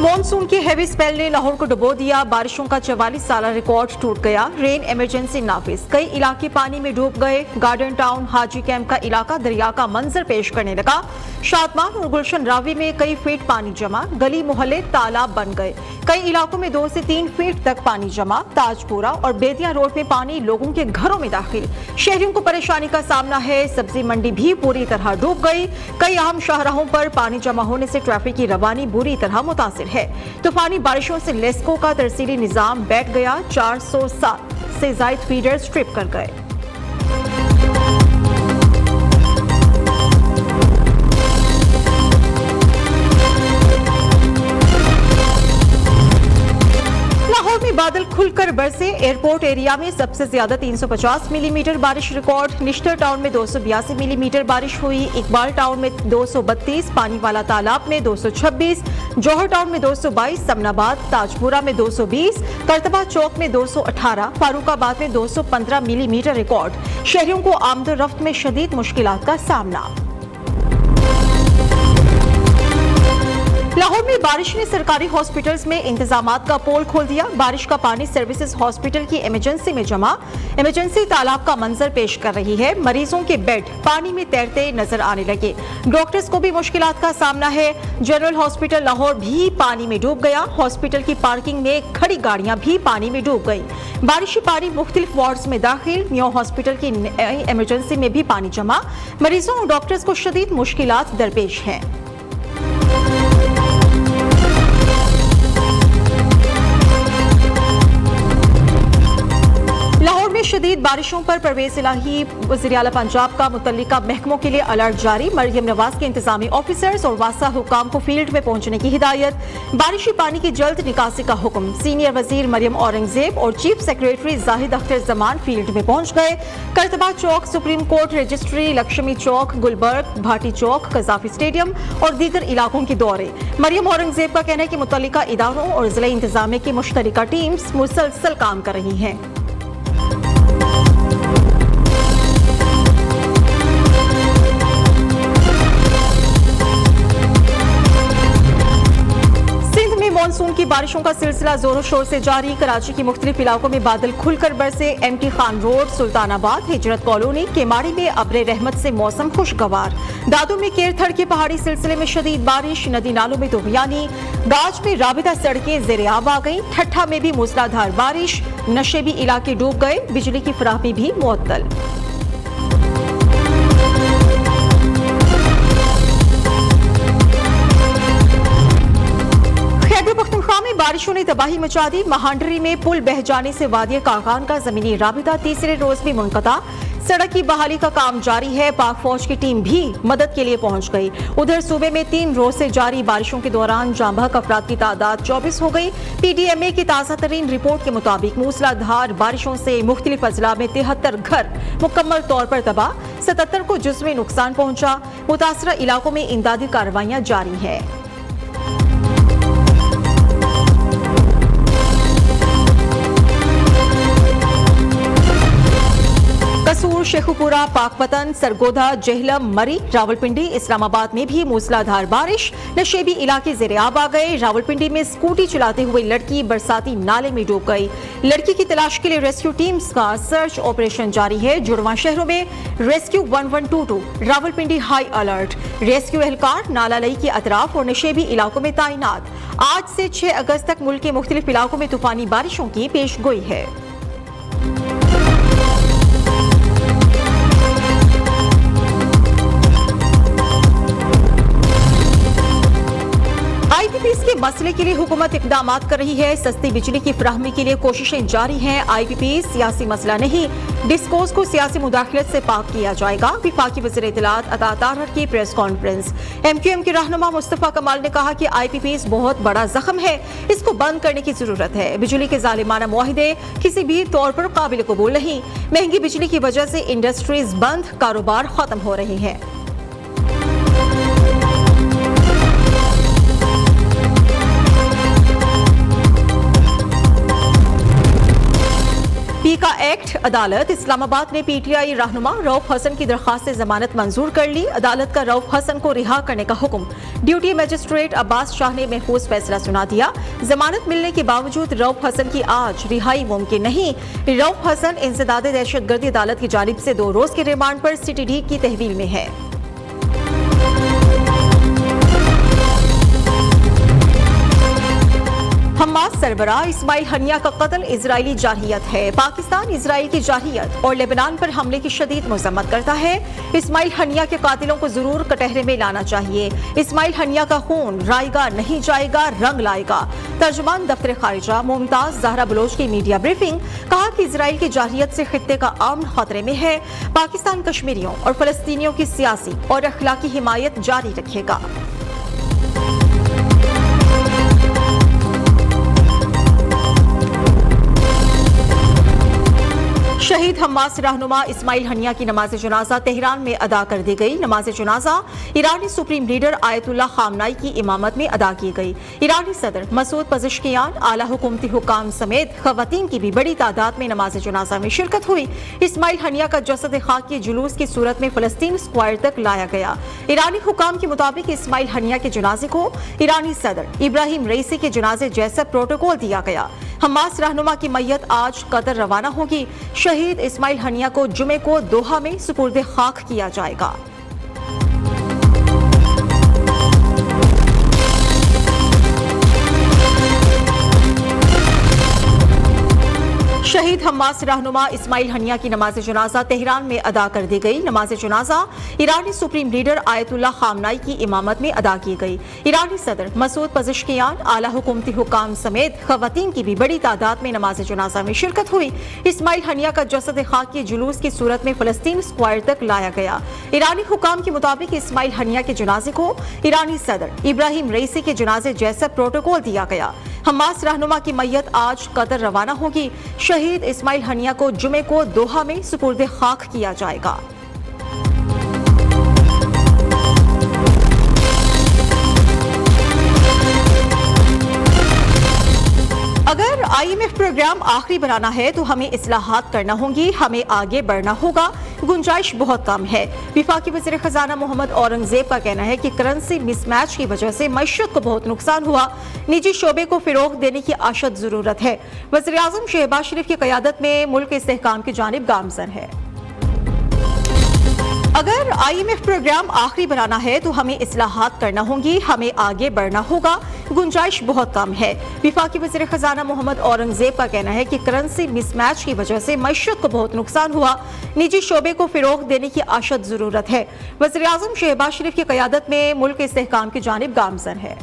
Monsoon की heavy spell ने लाहौर को डुबो दिया। बारिशों का 44 साल रिकॉर्ड टूट गया। रेन इमरजेंसी नाफिज, कई इलाके पानी में डूब गए। गार्डन टाउन हाजी कैंप का इलाका दरिया का मंजर पेश करने लगा। शादमान और गुलशन रावी में कई फीट पानी जमा। गली मोहल्ले तालाब बन गए। कई इलाकों में 2 से 3 फीट तक पानी जमा। ताजपुरा और बेदिया रोड में पानी लोगों के घरों में दाखिल। शहरियों को परेशानी का सामना है। सब्जी मंडी भी पूरी तरह डूब गई। कई अहम शाहराहों पर पानी जमा होने से ट्रैफिक की रवानी बुरी तरह मुतासिर है। तूफानी बारिशों से लेस्को का तरसीली निजाम बैठ गया। 407 से जायद फीडर स्ट्रिप कर गए। बादल खुलकर बरसे। एयरपोर्ट एरिया में सबसे ज्यादा 350 मिलीमीटर बारिश रिकॉर्ड। निश्तर टाउन में 282 मिलीमीटर बारिश हुई। इकबाल टाउन में 232, पानी वाला तालाब में 226, जौहर टाउन में 222, समनाबाद ताजपुरा में 220, करतबा चौक में 218, फारूकाबाद में 215 मिलीमीटर रिकॉर्ड। शहरियों को आमदोरफ्त में शदीद मुश्किलात का सामना। लाहौर में बारिश ने सरकारी हॉस्पिटल्स में इंतजामात का पोल खोल दिया। बारिश का पानी सर्विसेज हॉस्पिटल की इमरजेंसी में जमा। इमरजेंसी तालाब का मंजर पेश कर रही है। मरीजों के बेड पानी में तैरते नजर आने लगे। डॉक्टर्स को भी मुश्किलात का सामना है। जनरल हॉस्पिटल लाहौर भी पानी में डूब गया। हॉस्पिटल की पार्किंग में खड़ी गाड़ियां भी पानी में डूब गई। बारिशी पानी मुख्तलिफ वार्ड्स में दाखिल। न्यू हॉस्पिटल की इमरजेंसी में भी पानी जमा। मरीजों और डॉक्टर्स को शदीद मुश्किलात दरपेश हैं। शदीद बारिशों पर परवेज इलाही वज़ीर आला पंजाब का मुतल्लिका महकमों के लिए अलर्ट जारी। मरियम नवाज के इंतजामी ऑफिसर्स और वासा हुकाम को फील्ड में पहुंचने की हिदायत। बारिशी पानी की जल्द निकासी का हुक्म। सीनियर वजीर मरियम औरंगजेब और chief secretary Zahid Akhtar Zaman field में पहुंच गए। करतबा चौक, सुप्रीम कोर्ट रजिस्ट्री, लक्ष्मी चौक, गुलबर्ग, भाटी चौक, कजाफी स्टेडियम और दीगर इलाकों के दौरे। मरियम औरंगजेब का कहना है कि मुतल्लिका इदारों और जिला इंतजामिया की मुश्तरका टीम्स मुसलसल काम कर रही हैं। मानसून की बारिशों का सिलसिला जोरों शोर से जारी। कराची के मुख्तलिफ इलाकों में बादल खुलकर बरसे। एमटी खान रोड, सुल्तानाबाद, हिजरत कॉलोनी, केमाड़ी में अब्रे रहमत से मौसम खुशगवार। दादू में केरथड़ के पहाड़ी सिलसिले में शदीद बारिश। नदी नालों में तूफानी। गाज में राबिता सड़कें ज़ेरे आब आ गई। ठट्ठा में भी मूसलाधार बारिश। नशेबी इलाके डूब गए। बिजली की फराहमी भी मुअत्तल। बारिशों ने तबाही मचा दी। महांडरी में पुल बह जाने से वादी कागान का जमीनी राबिता तीसरे रोज भी मुनक़ता। सड़क की बहाली का काम जारी है। पाक फौज की टीम भी मदद के लिए पहुंच गई। उधर सूबे में 3 रोज से जारी बारिशों के दौरान जाँ बहक अफराद की तादाद 24 हो गई। PDMA की ताज़ा तरीन रिपोर्ट के मुताबिक मूसलाधार बारिशों से मुख्तलिफ अजला में 73 घर मुकम्मल तौर पर तबाह। 77 को जुज़वी नुकसान पहुंचा। मुतासरा इलाकों में इमदादी कार्रवाइयां जारी है। कसूर, शेखुपुरा, पाकपतन, सरगोधा, जेहलम, मरी, रावलपिंडी, इस्लामाबाद में भी मूसलाधार बारिश। नशेबी इलाके ज़ेरे आब आ गए। रावलपिंडी में स्कूटी चलाते हुए लड़की बरसाती नाले में डूब गई। लड़की की तलाश के लिए रेस्क्यू टीम्स का सर्च ऑपरेशन जारी है। जुड़वा शहरों में rescue 1122, Rawalpindi high alert. Rescue एहलकार नाला लई के अतराफ और नशेबी इलाकों में तैनात। आज से 6 अगस्त तक मुल्क के मुख्तलिफ इलाकों में तूफानी बारिशों की पेशगोई है। IPPs के मसले के लिए हुकूमत इक़दामात कर रही है। सस्ती बिजली की फराहमी के लिए कोशिशें जारी हैं। IPPs सियासी मसला नहीं, डिस्कोर्स को सियासी मुदाखलत से पाक किया जाएगा। वफाकी वज़ीर इत्तलात अता ताहर की प्रेस कॉन्फ्रेंस। MQM के रहनुमा मुस्तफ़ा कमाल ने कहा कि IPPs बहुत बड़ा जख्म है, इसको बंद करने की जरूरत है। बिजली के जालिमाना मुआहिदे किसी भी तौर पर काबिल कबूल नहीं। महंगी बिजली की वजह से इंडस्ट्रीज बंद, कारोबार खत्म हो रहे हैं। PKF एक्ट अदालत इस्लामाबाद ने पीटीआई रहनुमा रऊफ हसन की दरखास्त से जमानत मंजूर कर ली। अदालत का रऊफ हसन को रिहा करने का हुक्म। ड्यूटी मजिस्ट्रेट अब्बास शाह ने महफूज फैसला सुना दिया। जमानत मिलने के बावजूद रऊफ हसन की आज रिहाई मुमकिन नहीं। रऊफ हसन इंसदाद दहशतगर्दी अदालत की जानिब से 2 रोज के रिमांड पर CTD की तहवील में है। हमास सरबराह इस्माइल हनिया का कत्ल इजरायली जारहियत है। पाकिस्तान इजराइल की जारहियत और लेबनान पर हमले की शदीद मजम्मत करता है। इस्माइल हनिया के कातिलों को जरूर कटहरे में लाना चाहिए। इस्माइल हनिया का खून रायगा नहीं जाएगा, रंग लाएगा। तर्जुमान दफ्तर खारिजा मुमताज जहरा बलोच की मीडिया ब्रीफिंग। कहा कि इजराइल की जारहियत से खित्ते का अमन खतरे में है। पाकिस्तान कश्मीरियों और फलस्तीनियों की सियासी और अखलाकी हिमायत जारी रखेगा। शहीद हमास रहनुमा इस्माइल हनिया की नमाज जनाजा तेहरान में अदा कर दी गई। नमाज जनाजा ईरानी सुप्रीम लीडर आयतुल्लाह खामनाई की इमामत में अदा की गई। ईरानी सदर मसूद पज़ेश्कियान, आला हुकूमती हुकाम समेत खवातीन की भी बड़ी तादाद में नमाज जनाजा में शिरकत हुई। इस्माइल हनिया का जसद खाकी जुलूस की सूरत में फलस्तीन स्क्वायर तक लाया गया। ईरानी हुकाम के मुताबिक इस्माइल हनिया के जनाजे को ईरानी सदर इब्राहिम रईसी के जनाजे जैसा प्रोटोकॉल दिया गया। हमास रहनुमा की मैयत आज कतर रवाना होगी। शहीद इस्माइल हनिया को जुमे को दोहा में सुपुर्द खाक किया जाएगा। शहीद हमास रहनुमा इस्माइल हनिया की नमाज जनाजा तेहरान में अदा कर दी गई। नमाज जनाजा ईरानी सुप्रीम लीडर आयतुल्लाह खामनाई की इमामत में अदा की गई। ईरानी सदर मसूद पज़ेश्कियान, आला हुकूमती हुकाम समेत खवातीन की भी बड़ी तादाद में नमाज जनाजा में शिरकत हुई। इस्माइल हनिया का जसद खाकी जुलूस की सूरत में फलस्तीन स्क्वायर तक लाया गया। ईरानी हुकाम के मुताबिक इस्माइल हनिया के जनाजे को ईरानी सदर इब्राहिम रईसी के जनाजे जैसा प्रोटोकॉल दिया गया। हमास रहनुमा की मैयत आज कतर रवाना होगी। शहीद इस्माइल हनिया को जुमे को दोहा में सुपुर्द खाक किया जाएगा। अगर IMF प्रोग्राम आखिरी बनाना है तो हमें इस्लाहात करना होंगी, हमें आगे बढ़ना होगा। गुंजाइश बहुत कम है। विफाकी वज़ीर खजाना मोहम्मद औरंगजेब का कहना है कि करेंसी मिसमैच की वजह से मईशत को बहुत नुकसान हुआ। निजी शोबे को फिरोग देने की अशद जरूरत है। वज़ीर आज़म शहबाज शरीफ की क़यादत में मुल्क इस्तेहकाम की जानिब गामज़न है। अगर IMF प्रोग्राम आखिरी बनाना है तो हमें इस्लाहात करना होंगी, हमें आगे बढ़ना होगा। गुंजाइश बहुत कम है। विफाकी वज़ीर खजाना मोहम्मद औरंगजेब का कहना है कि करेंसी मिसमैच की वजह से मईशत को बहुत नुकसान हुआ। निजी शोबे को फिरोग देने की अशद जरूरत है। वज़ीर आज़म शहबाज शरीफ की क़यादत में मुल्क इस्तेहकाम की जानिब गामज़न है।